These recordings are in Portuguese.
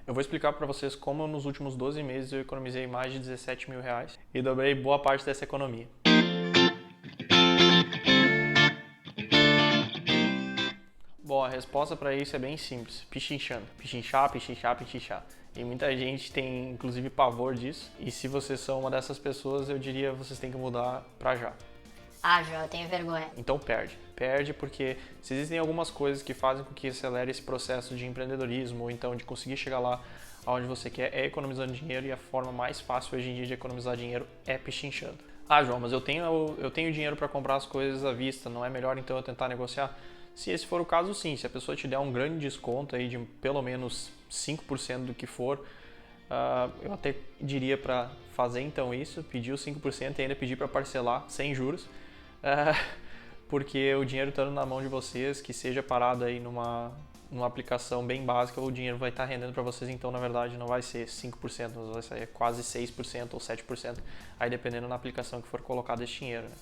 Eu vou explicar para vocês como nos últimos 12 meses eu economizei mais de 17 mil reais e dobrei boa parte dessa economia. Bom, a resposta para isso é bem simples, pichinchando. Pichinchar, pichinchar, pichinchar. E muita gente tem inclusive pavor disso, e se vocês são uma dessas pessoas, eu diria que vocês têm que mudar para já. Ah, João, eu tenho vergonha. Então perde. Perde porque se existem algumas coisas que fazem com que acelere esse processo de empreendedorismo ou então de conseguir chegar lá onde você quer, é economizando dinheiro, e a forma mais fácil hoje em dia de economizar dinheiro é pichinchando. Ah, João, mas eu tenho dinheiro para comprar as coisas à vista, não é melhor então eu tentar negociar? Se esse for o caso, sim. Se a pessoa te der um grande desconto aí de pelo menos 5% do que for, eu até diria para fazer então isso, pedir os 5% e ainda pedir para parcelar sem juros. Porque o dinheiro estando na mão de vocês, que seja parado aí numa aplicação bem básica, o dinheiro vai estar rendendo para vocês, então na verdade não vai ser 5%, mas vai ser quase 6% ou 7%, aí dependendo da aplicação que for colocado esse dinheiro, né?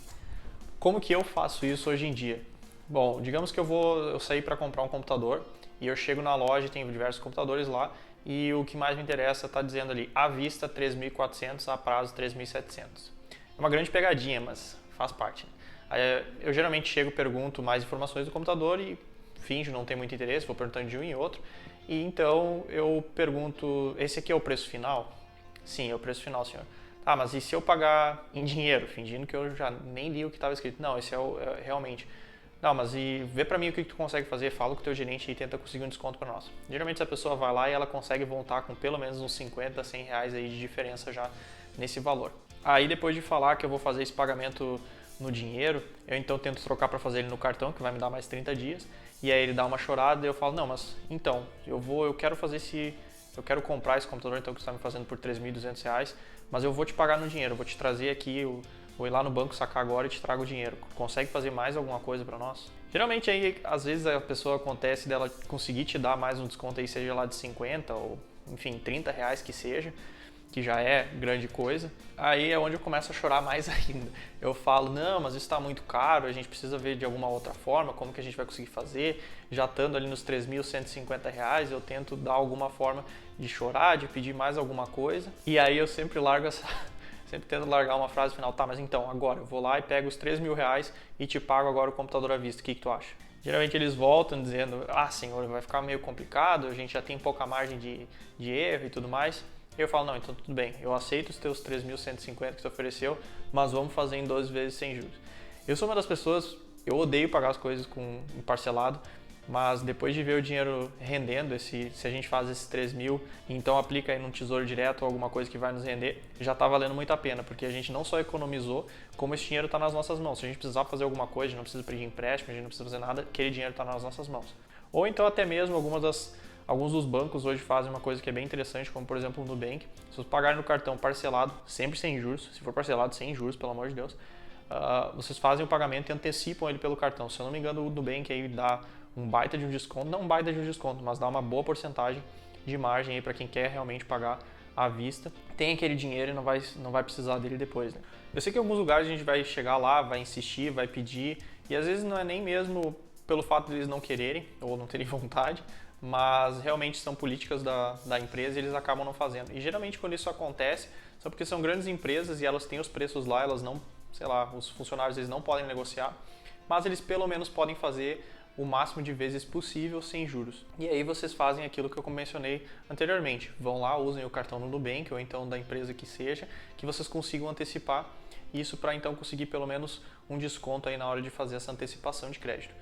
Como que eu faço isso hoje em dia? Bom, digamos que eu saí para comprar um computador e eu chego na loja e tem diversos computadores lá, e o que mais me interessa está dizendo ali, à vista 3.400, a prazo 3.700. É uma grande pegadinha, mas faz parte, né? Aí eu geralmente chego, pergunto mais informações do computador e finjo não ter muito interesse, vou perguntando de um em outro. E então eu pergunto, esse aqui é o preço final? Sim, é o preço final, senhor. Ah, mas e se eu pagar em dinheiro, fingindo que eu já nem li o que estava escrito? Não, esse é realmente. Não, mas e vê pra mim o que tu consegue fazer, fala com o teu gerente e tenta conseguir um desconto pra nós. Geralmente a pessoa vai lá e ela consegue voltar com pelo menos uns 50, 100 reais aí de diferença já nesse valor. Aí depois de falar que eu vou fazer esse pagamento no dinheiro, eu então tento trocar para fazer ele no cartão, que vai me dar mais 30 dias, e aí ele dá uma chorada e eu falo, não, mas então, eu quero comprar esse computador então que você está me fazendo por 3.200 reais, mas eu vou te pagar no dinheiro, eu vou te trazer aqui, eu vou ir lá no banco sacar agora e te trago o dinheiro. Consegue fazer mais alguma coisa para nós? Geralmente aí, às vezes a pessoa acontece dela conseguir te dar mais um desconto aí, seja lá de 50 ou, enfim, 30 reais que seja, que já é grande coisa, aí é onde eu começo a chorar mais ainda. Eu falo, não, mas isso está muito caro, a gente precisa ver de alguma outra forma, como que a gente vai conseguir fazer, já estando ali nos 3.150 reais, eu tento dar alguma forma de chorar, de pedir mais alguma coisa, e aí eu sempre sempre tento largar uma frase final, tá, mas então, agora eu vou lá e pego os 3.000 reais e te pago agora o computador à vista, o que tu acha? Geralmente eles voltam dizendo, ah senhor, vai ficar meio complicado, a gente já tem pouca margem de erro e tudo mais. Eu falo, não, então tudo bem, eu aceito os teus 3.150 que você ofereceu, mas vamos fazer em 12 vezes sem juros. Eu sou uma das pessoas, eu odeio pagar as coisas em parcelado, mas depois de ver o dinheiro rendendo, se a gente faz esses 3.000, então aplica aí num tesouro direto ou alguma coisa que vai nos render, já está valendo muito a pena, porque a gente não só economizou, como esse dinheiro está nas nossas mãos. Se a gente precisar fazer alguma coisa, a gente não precisa pedir empréstimo, a gente não precisa fazer nada, aquele dinheiro está nas nossas mãos. Ou então até mesmo alguns dos bancos hoje fazem uma coisa que é bem interessante, como por exemplo o Nubank. Se vocês pagarem no cartão parcelado, sempre sem juros, se for parcelado sem juros, pelo amor de Deus, vocês fazem o pagamento e antecipam ele pelo cartão. Se eu não me engano, o Nubank aí dá um baita de um desconto, não um baita de um desconto, mas dá uma boa porcentagem de margem aí para quem quer realmente pagar à vista. Tem aquele dinheiro e não vai precisar dele depois, né? Eu sei que em alguns lugares a gente vai chegar lá, vai insistir, vai pedir, e às vezes não é nem mesmo pelo fato de eles não quererem ou não terem vontade, mas realmente são políticas da empresa e eles acabam não fazendo. E geralmente quando isso acontece, só porque são grandes empresas e elas têm os preços lá, elas não, sei lá, os funcionários eles não podem negociar, mas eles pelo menos podem fazer o máximo de vezes possível sem juros. E aí vocês fazem aquilo que eu mencionei anteriormente. Vão lá, usem o cartão do Nubank ou então da empresa que seja, que vocês consigam antecipar isso para então conseguir pelo menos um desconto aí na hora de fazer essa antecipação de crédito.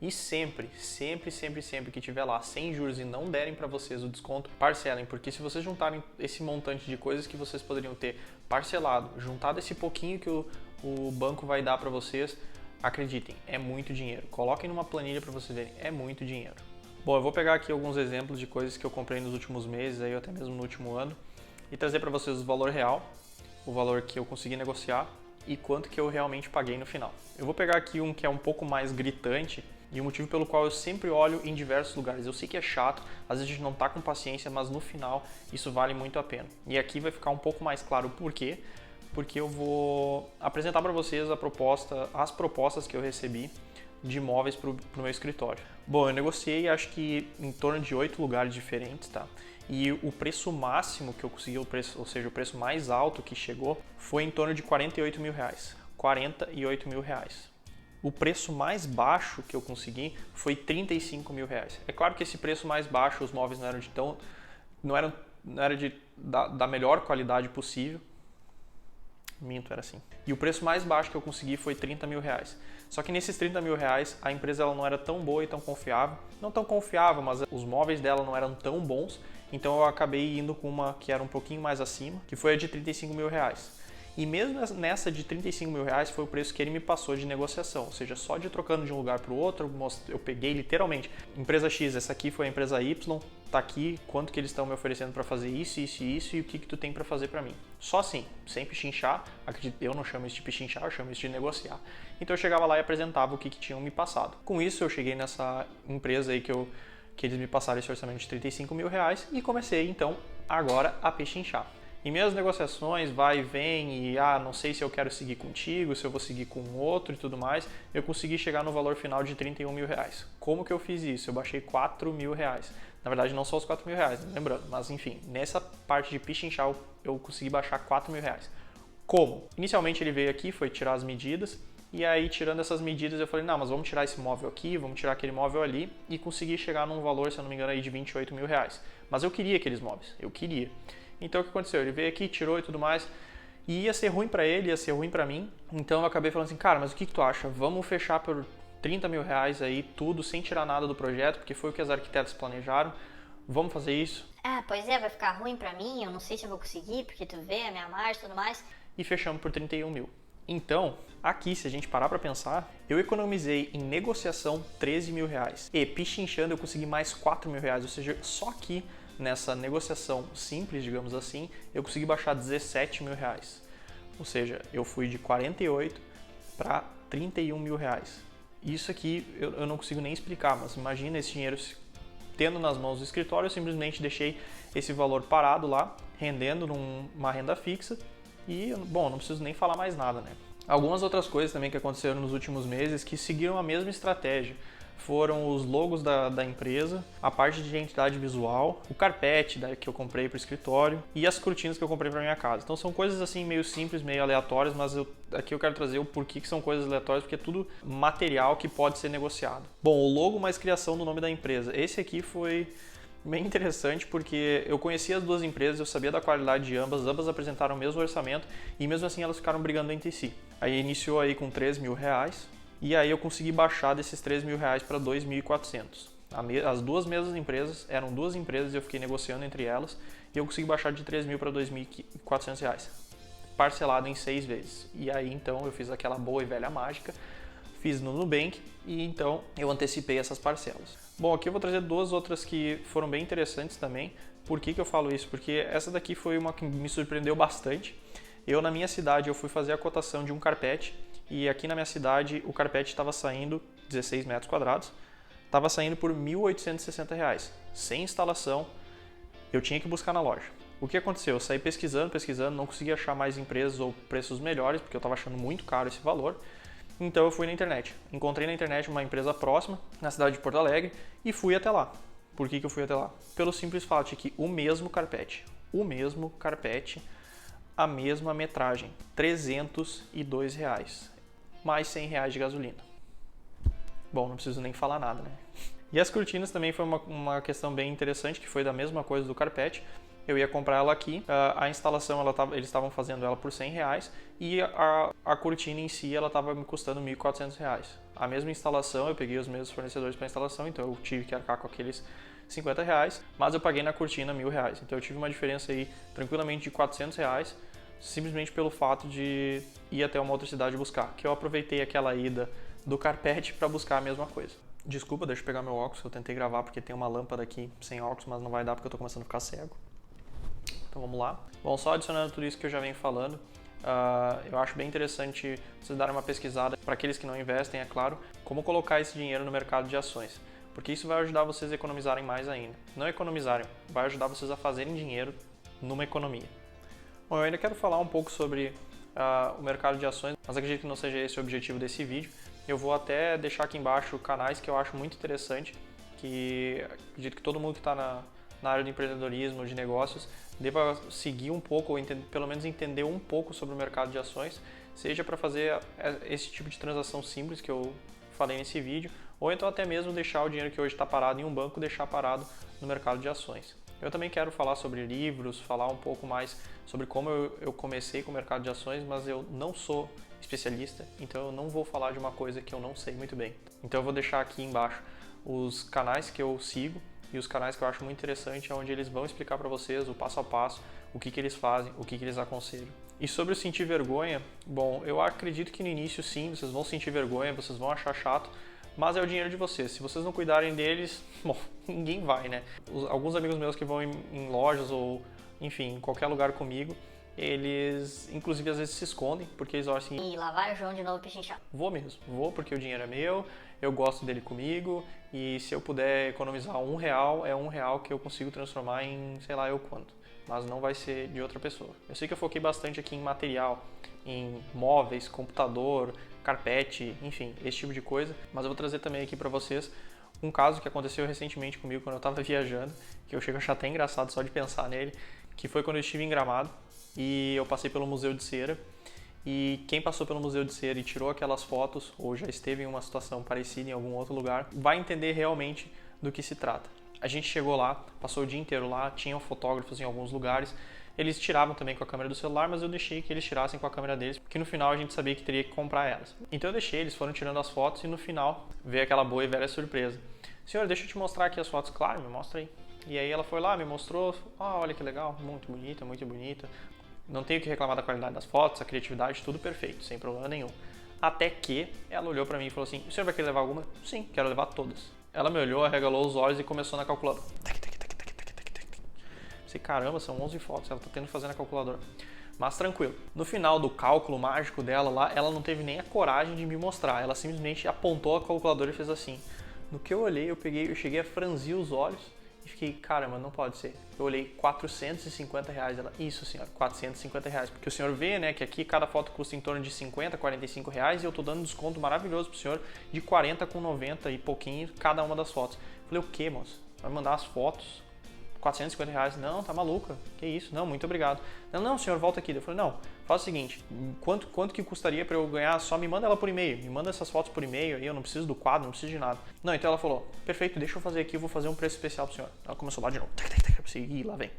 E sempre que tiver lá sem juros e não derem para vocês o desconto, parcelem, porque se vocês juntarem esse montante de coisas que vocês poderiam ter parcelado, juntado esse pouquinho que o banco vai dar para vocês, acreditem, é muito dinheiro. Coloquem numa planilha para vocês verem, é muito dinheiro. Bom, eu vou pegar aqui alguns exemplos de coisas que eu comprei nos últimos meses, aí, ou até mesmo no último ano, e trazer para vocês o valor real, o valor que eu consegui negociar e quanto que eu realmente paguei no final. Eu vou pegar aqui um que é um pouco mais gritante, e o motivo pelo qual eu sempre olho em diversos lugares. Eu sei que é chato, às vezes a gente não está com paciência, mas no final isso vale muito a pena. E aqui vai ficar um pouco mais claro o porquê, porque eu vou apresentar para vocês as propostas que eu recebi de imóveis para o meu escritório. Bom, eu negociei acho que em torno de 8 lugares diferentes, tá? e o preço máximo que eu consegui, ou seja, o preço mais alto que chegou, foi em torno de 48 mil reais. 48 mil reais. O preço mais baixo que eu consegui foi 35 mil reais. É claro que esse preço mais baixo, os móveis não eram da melhor qualidade possível. Minto, era assim. E o preço mais baixo que eu consegui foi 30 mil reais. Só que nesses 30 mil reais, a empresa ela não era tão boa e tão confiável. Não tão confiável, mas os móveis dela não eram tão bons. Então eu acabei indo com uma que era um pouquinho mais acima, que foi a de 35 mil reais. E mesmo nessa de 35 mil reais foi o preço que ele me passou de negociação. Ou seja, só de trocando de um lugar para o outro, eu peguei literalmente, empresa X, essa aqui foi a empresa Y, tá aqui, quanto que eles estão me oferecendo para fazer isso, isso e isso, e o que tu tem para fazer para mim. Só assim, sem pichinchar, acredito, eu não chamo isso de pichinchar, eu chamo isso de negociar. Então eu chegava lá e apresentava o que tinham me passado. Com isso eu cheguei nessa empresa aí que eles me passaram esse orçamento de 35 mil reais e comecei então agora a pichinchar. Em minhas negociações, vai e vem, e não sei se eu quero seguir contigo, se eu vou seguir com outro e tudo mais, eu consegui chegar no valor final de 31 mil reais. Como que eu fiz isso? Eu baixei 4 mil reais. Na verdade, não só os 4 mil reais, lembrando, mas enfim, nessa parte de pichinchar eu consegui baixar 4 mil reais. Como? Inicialmente ele veio aqui, foi tirar as medidas, e aí tirando essas medidas eu falei, não, mas vamos tirar esse móvel aqui, vamos tirar aquele móvel ali, e consegui chegar num valor, se eu não me engano, aí de 28 mil reais. Mas eu queria aqueles móveis, eu queria. Então o que aconteceu? Ele veio aqui, tirou e tudo mais, e ia ser ruim para ele, ia ser ruim para mim. Então eu acabei falando assim, cara, mas o que tu acha? Vamos fechar por 30 mil reais aí, tudo, sem tirar nada do projeto, porque foi o que as arquitetas planejaram. Vamos fazer isso? Pois é, vai ficar ruim pra mim, eu não sei se eu vou conseguir, porque tu vê a minha margem e tudo mais. E fechamos por 31 mil. Então, aqui, se a gente parar para pensar, eu economizei em negociação 13 mil reais. E pichinchando eu consegui mais 4 mil reais, ou seja, só aqui nessa negociação simples, digamos assim, eu consegui baixar 17 mil reais. Ou seja, eu fui de 48 para 31 mil reais. Isso aqui eu não consigo nem explicar, mas imagina esse dinheiro tendo nas mãos do escritório, eu simplesmente deixei esse valor parado lá, rendendo numa renda fixa e, bom, não preciso nem falar mais nada, né? Algumas outras coisas também que aconteceram nos últimos meses que seguiram a mesma estratégia. Foram os logos da empresa, a parte de identidade visual, o carpete que eu comprei para o escritório e as cortinas que eu comprei para minha casa. Então são coisas assim meio simples, meio aleatórias, mas aqui eu quero trazer o porquê que são coisas aleatórias, porque é tudo material que pode ser negociado. Bom, o logo mais criação do nome da empresa. Esse aqui foi bem interessante porque eu conhecia as duas empresas, eu sabia da qualidade de ambas apresentaram o mesmo orçamento e mesmo assim elas ficaram brigando entre si. Aí iniciou aí com 3 mil reais. E aí eu consegui baixar desses 3 mil reais para 2.400. As duas mesmas empresas, eram duas empresas e eu fiquei negociando entre elas. E eu consegui baixar de 3 mil para 2.400 reais. Parcelado em 6 vezes. E aí então eu fiz aquela boa e velha mágica. Fiz no Nubank e então eu antecipei essas parcelas. Bom, aqui eu vou trazer duas outras que foram bem interessantes também. Por que eu falo isso? Porque essa daqui foi uma que me surpreendeu bastante. Na minha cidade, eu fui fazer a cotação de um carpete. E aqui na minha cidade o carpete estava saindo, 16 metros quadrados, estava saindo por R$ 1.860. Sem instalação, eu tinha que buscar na loja. O que aconteceu? Eu saí pesquisando, não consegui achar mais empresas ou preços melhores, porque eu estava achando muito caro esse valor. Então eu fui na internet. Encontrei na internet uma empresa próxima, na cidade de Porto Alegre, e fui até lá. Por que eu fui até lá? Pelo simples fato de que o mesmo carpete, a mesma metragem, R$ 302. Mais R$ 100 de gasolina. Bom, não preciso nem falar nada, né? E as cortinas também foi uma questão bem interessante, que foi da mesma coisa do carpete. Eu ia comprar ela aqui, a instalação eles estavam fazendo ela por R$ 100 e a cortina em si ela estava me custando R$ 1.400. A mesma instalação, eu peguei os mesmos fornecedores para instalação, então eu tive que arcar com aqueles R$ 50, mas eu paguei na cortina R$ 1.000. Então eu tive uma diferença aí tranquilamente de R$ 400, simplesmente pelo fato de ir até uma outra cidade buscar, que eu aproveitei aquela ida do carpete para buscar a mesma coisa. Desculpa, deixa eu pegar meu óculos, eu tentei gravar porque tem uma lâmpada aqui sem óculos, mas não vai dar porque eu tô começando a ficar cego. Então vamos lá. Bom, só adicionando tudo isso que eu já venho falando, eu acho bem interessante vocês darem uma pesquisada, para aqueles que não investem, é claro, como colocar esse dinheiro no mercado de ações, porque isso vai ajudar vocês a economizarem mais ainda. Não economizarem, vai ajudar vocês a fazerem dinheiro numa economia. Bom, eu ainda quero falar um pouco sobre o mercado de ações, mas acredito que não seja esse o objetivo desse vídeo. Eu vou até deixar aqui embaixo canais que eu acho muito interessante, que acredito que todo mundo que está na área do empreendedorismo, de negócios, deva seguir um pouco, ou pelo menos entender um pouco sobre o mercado de ações, seja para fazer esse tipo de transação simples que eu falei nesse vídeo, ou então até mesmo deixar o dinheiro que hoje está parado em um banco, deixar parado no mercado de ações. Eu também quero falar sobre livros, falar um pouco mais sobre como eu comecei com o mercado de ações, mas eu não sou especialista, então eu não vou falar de uma coisa que eu não sei muito bem. Então eu vou deixar aqui embaixo os canais que eu sigo e os canais que eu acho muito interessante, onde eles vão explicar para vocês o passo a passo, o que eles fazem, o que eles aconselham. E sobre o sentir vergonha, bom, eu acredito que no início sim, vocês vão sentir vergonha, vocês vão achar chato, mas é o dinheiro de vocês. Se vocês não cuidarem deles, bom, ninguém vai, né? Alguns amigos meus que vão em lojas ou, enfim, em qualquer lugar comigo, eles, inclusive, às vezes se escondem, porque eles olham assim... E lá vai o João de novo pechinchar. Vou mesmo, vou porque o dinheiro é meu, eu gosto dele comigo, e se eu puder economizar R$1, é R$1 que eu consigo transformar em sei lá eu quanto. Mas não vai ser de outra pessoa. Eu sei que eu foquei bastante aqui em material, em móveis, computador, carpete, enfim, esse tipo de coisa, mas eu vou trazer também aqui para vocês um caso que aconteceu recentemente comigo quando eu estava viajando, que eu chego a achar até engraçado só de pensar nele, que foi quando eu estive em Gramado e eu passei pelo Museu de Cera, e quem passou pelo Museu de Cera e tirou aquelas fotos, ou já esteve em uma situação parecida em algum outro lugar, vai entender realmente do que se trata. A gente chegou lá, passou o dia inteiro lá, tinham fotógrafos em alguns lugares, eles tiravam também com a câmera do celular, mas eu deixei que eles tirassem com a câmera deles, porque no final a gente sabia que teria que comprar elas. Então eu deixei, eles foram tirando as fotos e no final veio aquela boa e velha surpresa. Senhor, deixa eu te mostrar aqui as fotos. Claro, me mostra aí. E aí ela foi lá, me mostrou, olha que legal, muito bonita, muito bonita. Não tenho que reclamar da qualidade das fotos, a criatividade, tudo perfeito, sem problema nenhum. Até que ela olhou pra mim e falou assim, o senhor vai querer levar alguma? Sim, quero levar todas. Ela me olhou, arregalou os olhos e começou na calculadora. Pensei, caramba, são 11 fotos, ela tá tendo que fazer na calculadora. Mas tranquilo. No final do cálculo mágico dela lá, ela não teve nem a coragem de me mostrar. Ela simplesmente apontou a calculadora e fez assim. No que eu olhei, eu cheguei a franzir os olhos e fiquei, caramba, não pode ser. Eu olhei R$450. Ela, isso senhora, R$450. Porque o senhor vê, né, que aqui cada foto custa em torno de 50, R$45 e eu tô dando um desconto maravilhoso pro senhor de 40 com 90 e pouquinho cada uma das fotos. Eu falei, o que, moço? Vai mandar as fotos? R$450? Não, tá maluca. Que isso? Não, muito obrigado. Não, senhor, volta aqui. Eu falei, não, faz o seguinte, quanto que custaria para eu ganhar? Só me manda ela por e-mail. Me manda essas fotos por e-mail aí, eu não preciso do quadro, não preciso de nada. Não, então ela falou, perfeito, deixa eu fazer aqui, eu vou fazer um preço especial pro senhor. Ela começou lá de novo. Eu pensei, ih, lá vem.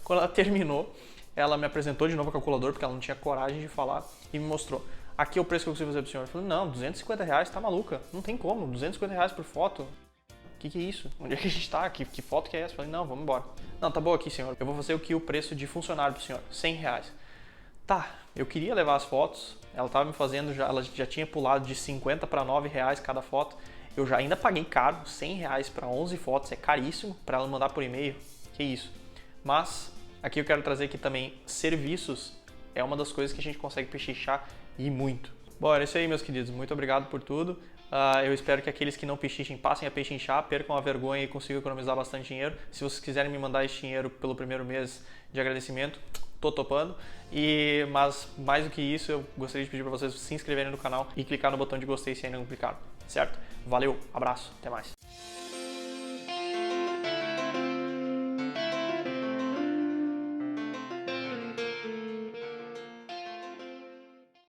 Quando ela terminou, ela me apresentou de novo a calculadora, porque ela não tinha coragem de falar, e me mostrou. Aqui é o preço que eu consigo fazer pro senhor. Eu falei, não, R$250, tá maluca? Não tem como, R$250 por foto. Que é isso? Onde é que a gente tá? Que foto que é essa? Eu falei, não, vamos embora. Não, tá bom aqui, senhor. Eu vou fazer o preço de funcionário pro senhor, R$100. Tá, eu queria levar as fotos, ela tava me fazendo, ela já tinha pulado de 50 para R$9 cada foto. Eu já ainda paguei caro, R$100 para 11 fotos, é caríssimo para ela mandar por e-mail. Que isso? Mas aqui eu quero trazer que também serviços é uma das coisas que a gente consegue pechinchar e muito. Bom, era isso aí, meus queridos. Muito obrigado por tudo. Eu espero que aqueles que não pechincham passem a pechinchar, percam a vergonha e consigam economizar bastante dinheiro. Se vocês quiserem me mandar esse dinheiro pelo primeiro mês de agradecimento, tô topando. Mas mais do que isso, eu gostaria de pedir para vocês se inscreverem no canal e clicar no botão de gostei se ainda não clicaram, certo? Valeu, abraço, até mais.